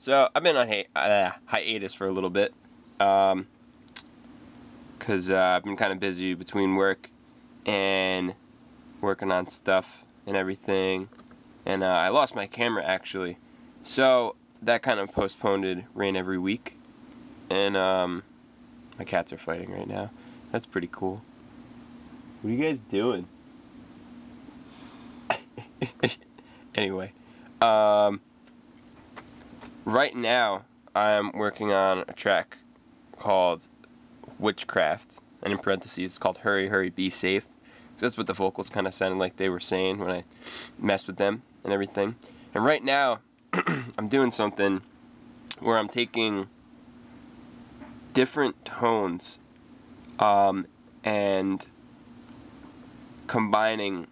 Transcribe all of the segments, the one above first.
So I've been on hiatus for a little bit, because I've been kind of busy between work and working on stuff and everything, and I lost my camera actually, so that kind of postponed rain every week, and my cats are fighting right now. That's pretty cool. What are you guys doing? Anyway, right now I'm working on a track called Witchcraft, and in parentheses it's called Hurry Hurry Be Safe. That's what the vocals kind of sounded like they were saying when I messed with them and everything. And right now I'm doing something where I'm taking different tones and combining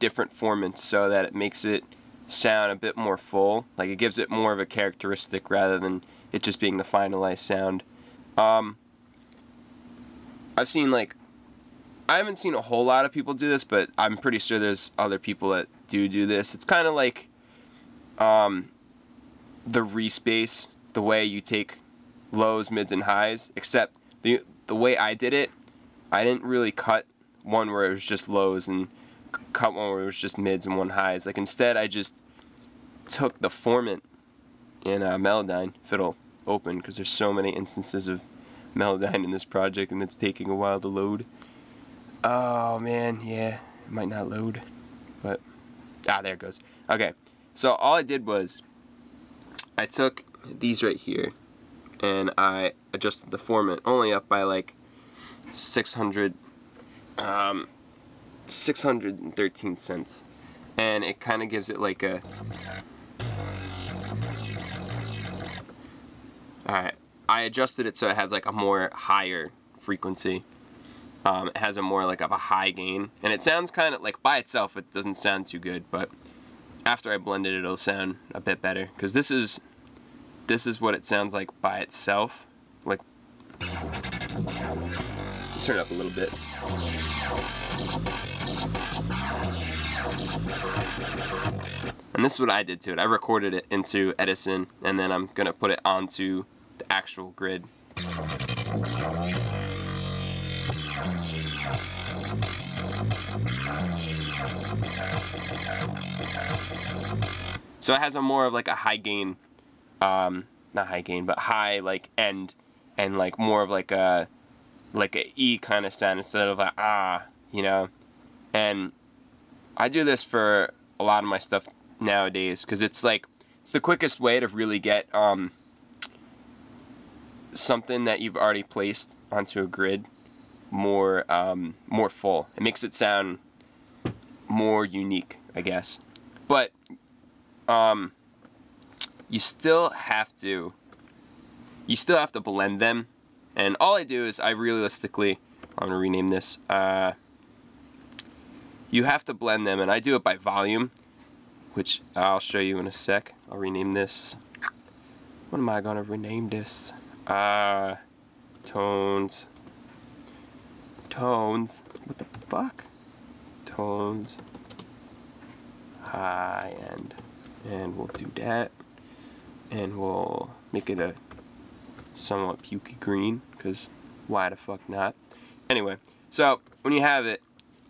different formants so that it makes it sound a bit more full. Like, it gives it more of a characteristic rather than it just being the finalized sound. I haven't seen a whole lot of people do this, but I'm pretty sure there's other people that do this. It's kind of like the respace, the way you take lows, mids, and highs, except the way I did it, I didn't really cut one where it was just lows and cut one where it was just mids and one highs. Like, instead I just took the formant in Melodyne, if it'll open, because there's so many instances of Melodyne in this project and it's taking a while to load. Oh man, yeah, it might not load, but there it goes. Okay, so all I did was I took these right here and I adjusted the formant only up by like 613 cents, and it kind of gives it like a, alright, I adjusted it so it has like a more higher frequency. It has a more like of a high gain, and it sounds kind of like, by itself it doesn't sound too good, but after I blended it, it'll sound a bit better, because this is what it sounds like by itself. Like, turn it up a little bit. And this is what I did to it. I recorded it into Edison, and then I'm gonna put it onto the actual grid. So it has a more of like a high gain, not high gain, but high like end, and like more of like a E kind of sound instead of a you know. And I do this for a lot of my stuff nowadays because it's like, it's the quickest way to really get something that you've already placed onto a grid more full. It makes it sound more unique, I guess. But you still have to blend them. And all I do is I'm gonna rename this. You have to blend them, and I do it by volume, which I'll show you in a sec. I'll rename this. What am I gonna rename this? Tones. What the fuck? Tones. High end. And we'll do that. And we'll make it a somewhat pukey green, because why the fuck not? Anyway, so when you have it,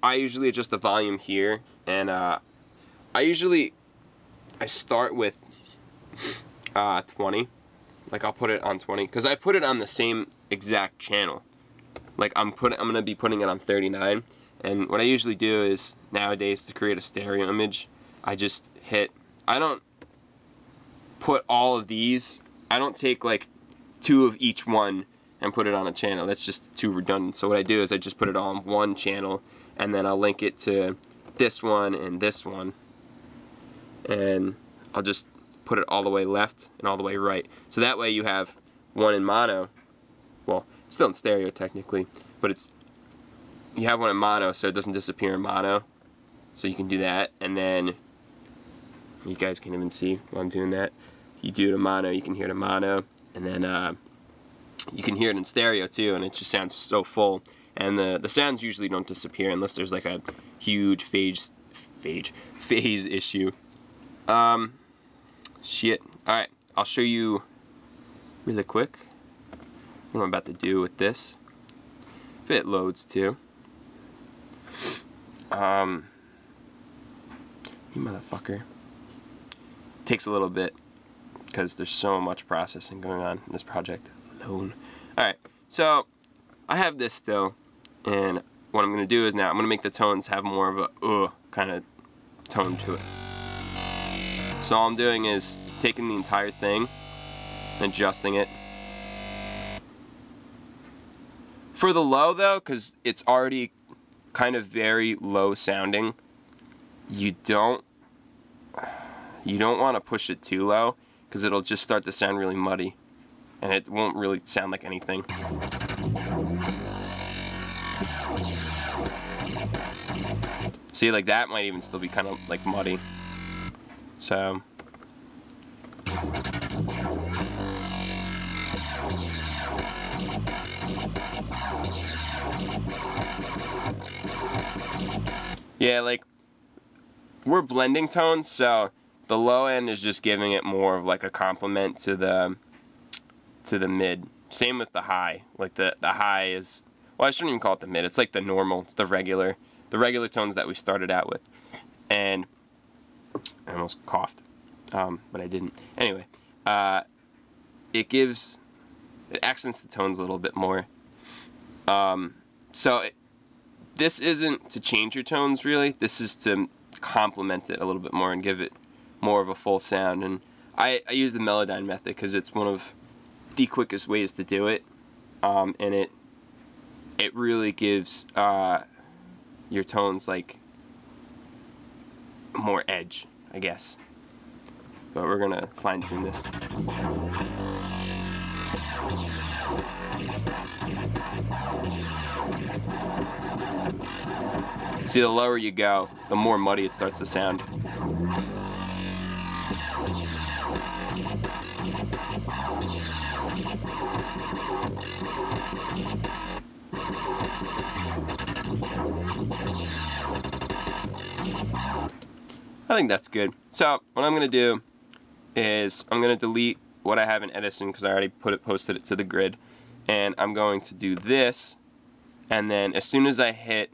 I usually adjust the volume here, and I start with 20. Like, I'll put it on 20 because I put it on the same exact channel. Like, I'm gonna be putting it on 39, and what I usually do is nowadays to create a stereo image, I don't put all of these. I don't take like 2 of each one and put it on a channel. That's just too redundant. So what I do is I just put it all on one channel, and then I'll link it to this one and this one, and I'll just put it all the way left and all the way right. So that way you have one in mono. Well, it's still in stereo technically, but you have one in mono so it doesn't disappear in mono. So you can do that, and then you guys can't even see while I'm doing that. You do it in mono, you can hear it in mono, and then you can hear it in stereo too, and it just sounds so full. And the sounds usually don't disappear unless there's like a huge phase issue. Shit. Alright, I'll show you really quick what I'm about to do with this. If it loads too. You motherfucker. Takes a little bit because there's so much processing going on in this project alone. Alright, so I have this still, and what I'm going to do is now I'm going to make the tones have more of a kind of tone to it. So all I'm doing is taking the entire thing and adjusting it. For the low though, because it's already kind of very low sounding, you don't want to push it too low, because it'll just start to sound really muddy and it won't really sound like anything. See, like that might even still be kind of like muddy. So yeah, like we're blending tones, so the low end is just giving it more of like a complement to the mid. Same with the high. Like the high is, well, I shouldn't even call it the mid. It's like the normal. It's the regular tones that we started out with. And I almost coughed, but I didn't. Anyway, it accents the tones a little bit more. This isn't to change your tones really. This is to complement it a little bit more and give it more of a full sound. And I use the Melodyne method because it's one of the quickest ways to do it, and it really gives your tones like more edge, I guess. But we're gonna fine tune this. See, the lower you go, the more muddy it starts to sound. I think that's good. So what I'm going to do is I'm going to delete what I have in Edison because I already posted it to the grid, and I'm going to do this, and then as soon as I hit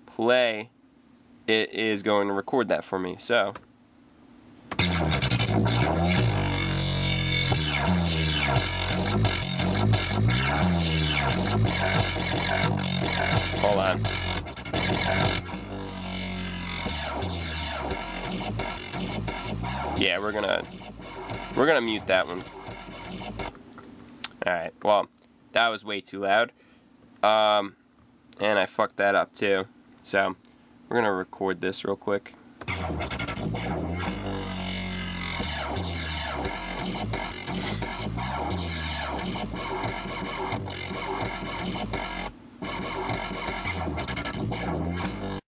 play, it is going to record that for me. So hold on. Yeah, we're gonna mute that one. Alright, well, that was way too loud. And I fucked that up too. So we're gonna record this real quick.